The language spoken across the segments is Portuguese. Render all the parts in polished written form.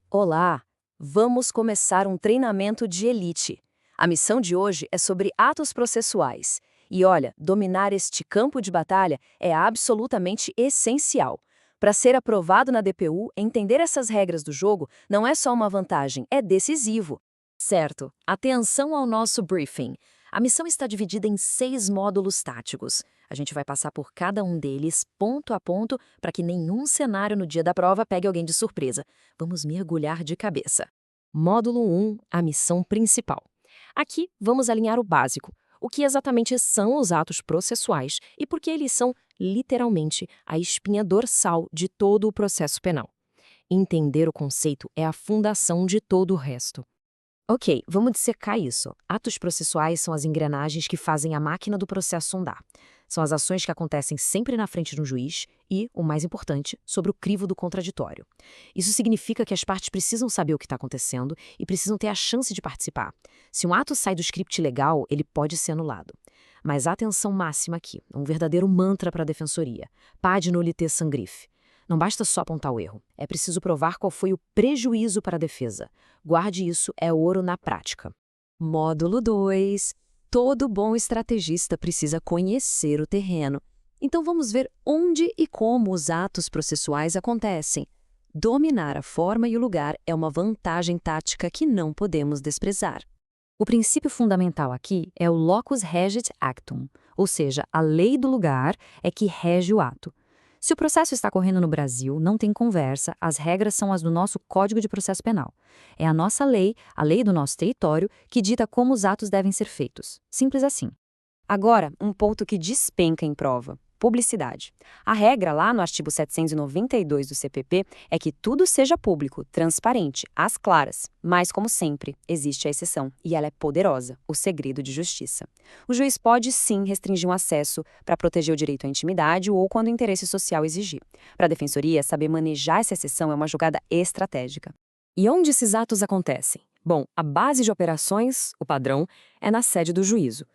Olá! Vamos começar um treinamento de elite. A missão de hoje é sobre atos processuais. E olha, dominar este campo de batalha é absolutamente essencial. Para ser aprovado na DPU, entender essas regras do jogo não é só uma vantagem, é decisivo. Certo, atenção ao nosso briefing. A missão está dividida em 6 módulos táticos. A gente vai passar por cada um deles, ponto a ponto, para que nenhum cenário no dia da prova pegue alguém de surpresa. Vamos mergulhar de cabeça. Módulo 1, a missão principal. Aqui vamos alinhar o básico. O que exatamente são os atos processuais e por que eles são, literalmente, a espinha dorsal de todo o processo penal. Entender o conceito é a fundação de todo o resto. Ok, vamos dissecar isso. Atos processuais são as engrenagens que fazem a máquina do processo andar. São as ações que acontecem sempre na frente de um juiz e, o mais importante, sobre o crivo do contraditório. Isso significa que as partes precisam saber o que está acontecendo e precisam ter a chance de participar. Se um ato sai do script legal, ele pode ser anulado. Mas atenção máxima aqui, um verdadeiro mantra para a defensoria. Pade nullité sans griffe. Não basta só apontar o erro, é preciso provar qual foi o prejuízo para a defesa. Guarde isso, é ouro na prática. Módulo 2. Todo bom estrategista precisa conhecer o terreno. Então vamos ver onde e como os atos processuais acontecem. Dominar a forma e o lugar é uma vantagem tática que não podemos desprezar. O princípio fundamental aqui é o locus regit actum, ou seja, a lei do lugar é que rege o ato. Se o processo está correndo no Brasil, não tem conversa, as regras são as do nosso Código de Processo Penal. É a nossa lei, a lei do nosso território, que dita como os atos devem ser feitos. Simples assim. Agora, um ponto que despenca em prova: publicidade. A regra lá no artigo 792 do CPP é que tudo seja público, transparente, às claras. Mas, como sempre, existe a exceção, e ela é poderosa: o segredo de justiça. O juiz pode, sim, restringir um acesso para proteger o direito à intimidade ou quando o interesse social exigir. Para a defensoria, saber manejar essa exceção é uma jogada estratégica. E onde esses atos acontecem? Bom, a base de operações, o padrão, é na sede do juízo.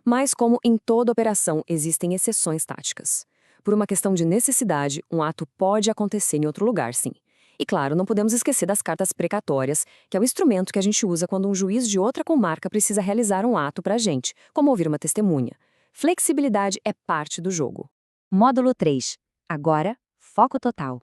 Mas, como em toda operação, existem exceções táticas. Por uma questão de necessidade, um ato pode acontecer em outro lugar, sim. E, claro, não podemos esquecer das cartas precatórias, que é o instrumento que a gente usa quando um juiz de outra comarca precisa realizar um ato para a gente, como ouvir uma testemunha. Flexibilidade é parte do jogo. Módulo 3. Agora, foco total.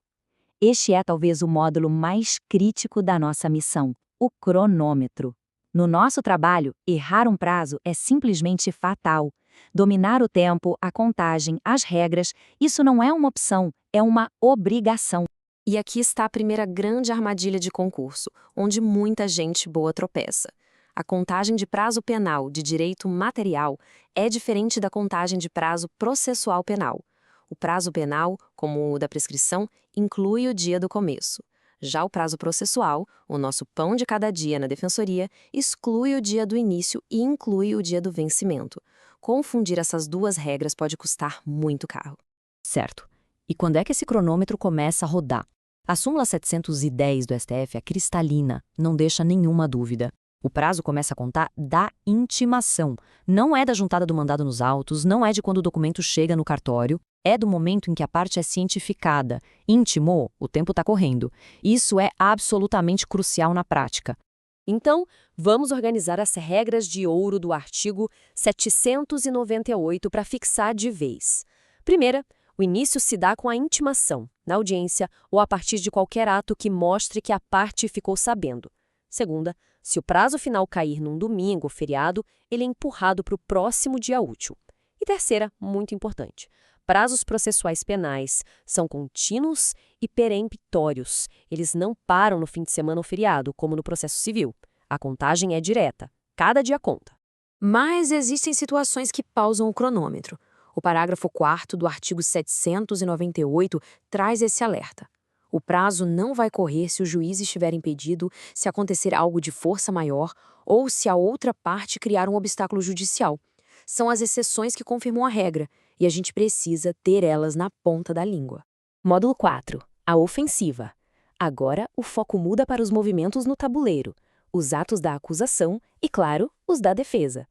Este é talvez o módulo mais crítico da nossa missão: o cronômetro. No nosso trabalho, errar um prazo é simplesmente fatal. Dominar o tempo, a contagem, as regras, isso não é uma opção, é uma obrigação. E aqui está a primeira grande armadilha de concurso, onde muita gente boa tropeça. A contagem de prazo penal de direito material é diferente da contagem de prazo processual penal. O prazo penal, como o da prescrição, inclui o dia do começo. Já o prazo processual, o nosso pão de cada dia na defensoria, exclui o dia do início e inclui o dia do vencimento. Confundir essas duas regras pode custar muito caro. Certo. E quando é que esse cronômetro começa a rodar? A súmula 710 do STF é cristalina, não deixa nenhuma dúvida. O prazo começa a contar da intimação. Não é da juntada do mandado nos autos, não é de quando o documento chega no cartório, é do momento em que a parte é cientificada. Intimou, o tempo está correndo. Isso é absolutamente crucial na prática. Então, vamos organizar as regras de ouro do artigo 798 para fixar de vez. Primeira, o início se dá com a intimação, na audiência ou a partir de qualquer ato que mostre que a parte ficou sabendo. Segunda, se o prazo final cair num domingo ou feriado, ele é empurrado para o próximo dia útil. E terceira, muito importante: prazos processuais penais são contínuos e peremptórios. Eles não param no fim de semana ou feriado, como no processo civil. A contagem é direta. Cada dia conta. Mas existem situações que pausam o cronômetro. O parágrafo 4º do artigo 798 traz esse alerta. O prazo não vai correr se o juiz estiver impedido, se acontecer algo de força maior ou se a outra parte criar um obstáculo judicial. São as exceções que confirmam a regra, e a gente precisa ter elas na ponta da língua. Módulo 4. A ofensiva. Agora, o foco muda para os movimentos no tabuleiro, os atos da acusação e, claro, os da defesa.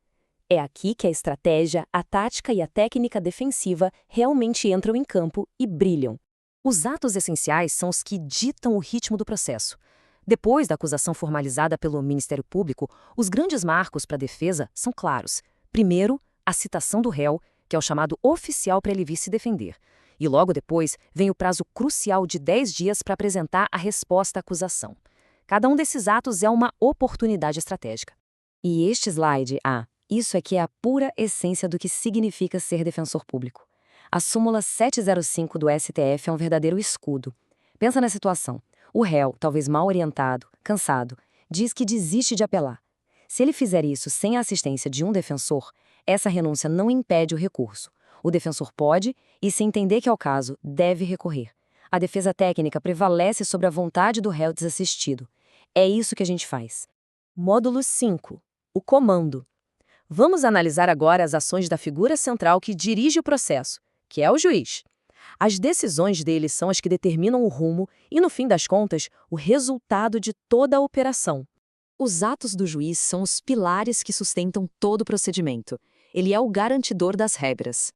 É aqui que a estratégia, a tática e a técnica defensiva realmente entram em campo e brilham. Os atos essenciais são os que ditam o ritmo do processo. Depois da acusação formalizada pelo Ministério Público, os grandes marcos para a defesa são claros. Primeiro, a citação do réu, que é o chamado oficial para ele vir se defender. E logo depois vem o prazo crucial de 10 dias para apresentar a resposta à acusação. Cada um desses atos é uma oportunidade estratégica. E este slide, isso aqui é a pura essência do que significa ser defensor público. A súmula 705 do STF é um verdadeiro escudo. Pensa na situação. O réu, talvez mal orientado, cansado, diz que desiste de apelar. Se ele fizer isso sem a assistência de um defensor, essa renúncia não impede o recurso. O defensor pode, e se entender que é o caso, deve recorrer. A defesa técnica prevalece sobre a vontade do réu desassistido. É isso que a gente faz. Módulo 5. O comando. Vamos analisar agora as ações da figura central que dirige o processo, que é o juiz. As decisões dele são as que determinam o rumo e, no fim das contas, o resultado de toda a operação. Os atos do juiz são os pilares que sustentam todo o procedimento. Ele é o garantidor das regras.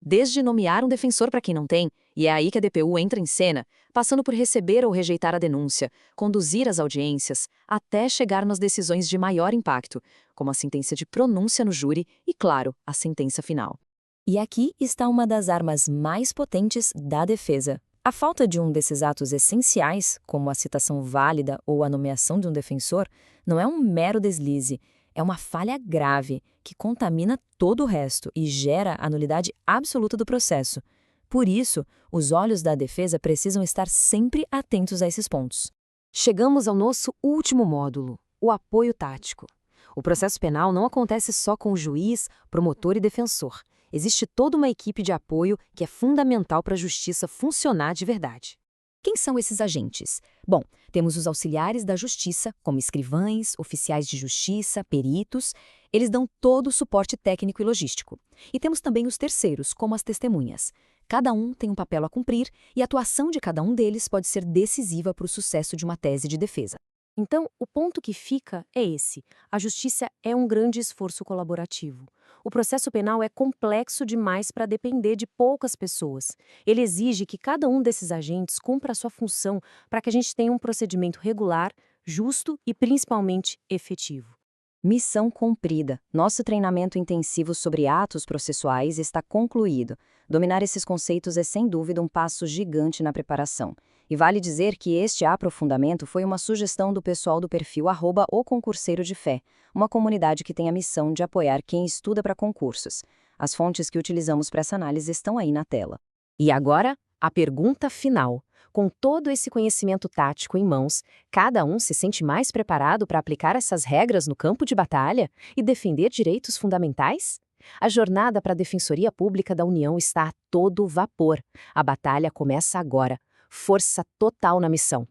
Desde nomear um defensor para quem não tem, e é aí que a DPU entra em cena, passando por receber ou rejeitar a denúncia, conduzir as audiências, até chegar nas decisões de maior impacto, como a sentença de pronúncia no júri e, claro, a sentença final. E aqui está uma das armas mais potentes da defesa. A falta de um desses atos essenciais, como a citação válida ou a nomeação de um defensor, não é um mero deslize, é uma falha grave que contamina todo o resto e gera a nulidade absoluta do processo. Por isso, os olhos da defesa precisam estar sempre atentos a esses pontos. Chegamos ao nosso último módulo, o apoio tático. O processo penal não acontece só com o juiz, promotor e defensor. Existe toda uma equipe de apoio que é fundamental para a justiça funcionar de verdade. Quem são esses agentes? Bom, temos os auxiliares da justiça, como escrivães, oficiais de justiça, peritos. Eles dão todo o suporte técnico e logístico. E temos também os terceiros, como as testemunhas. Cada um tem um papel a cumprir e a atuação de cada um deles pode ser decisiva para o sucesso de uma tese de defesa. Então, o ponto que fica é esse. A justiça é um grande esforço colaborativo. O processo penal é complexo demais para depender de poucas pessoas. Ele exige que cada um desses agentes cumpra a sua função para que a gente tenha um procedimento regular, justo e principalmente efetivo. Missão cumprida. Nosso treinamento intensivo sobre atos processuais está concluído. Dominar esses conceitos é sem dúvida um passo gigante na preparação. E vale dizer que este aprofundamento foi uma sugestão do pessoal do perfil @oconcurseiro-de-fé, uma comunidade que tem a missão de apoiar quem estuda para concursos. As fontes que utilizamos para essa análise estão aí na tela. E agora, a pergunta final. Com todo esse conhecimento tático em mãos, cada um se sente mais preparado para aplicar essas regras no campo de batalha e defender direitos fundamentais? A jornada para a Defensoria Pública da União está a todo vapor. A batalha começa agora. Força total na missão.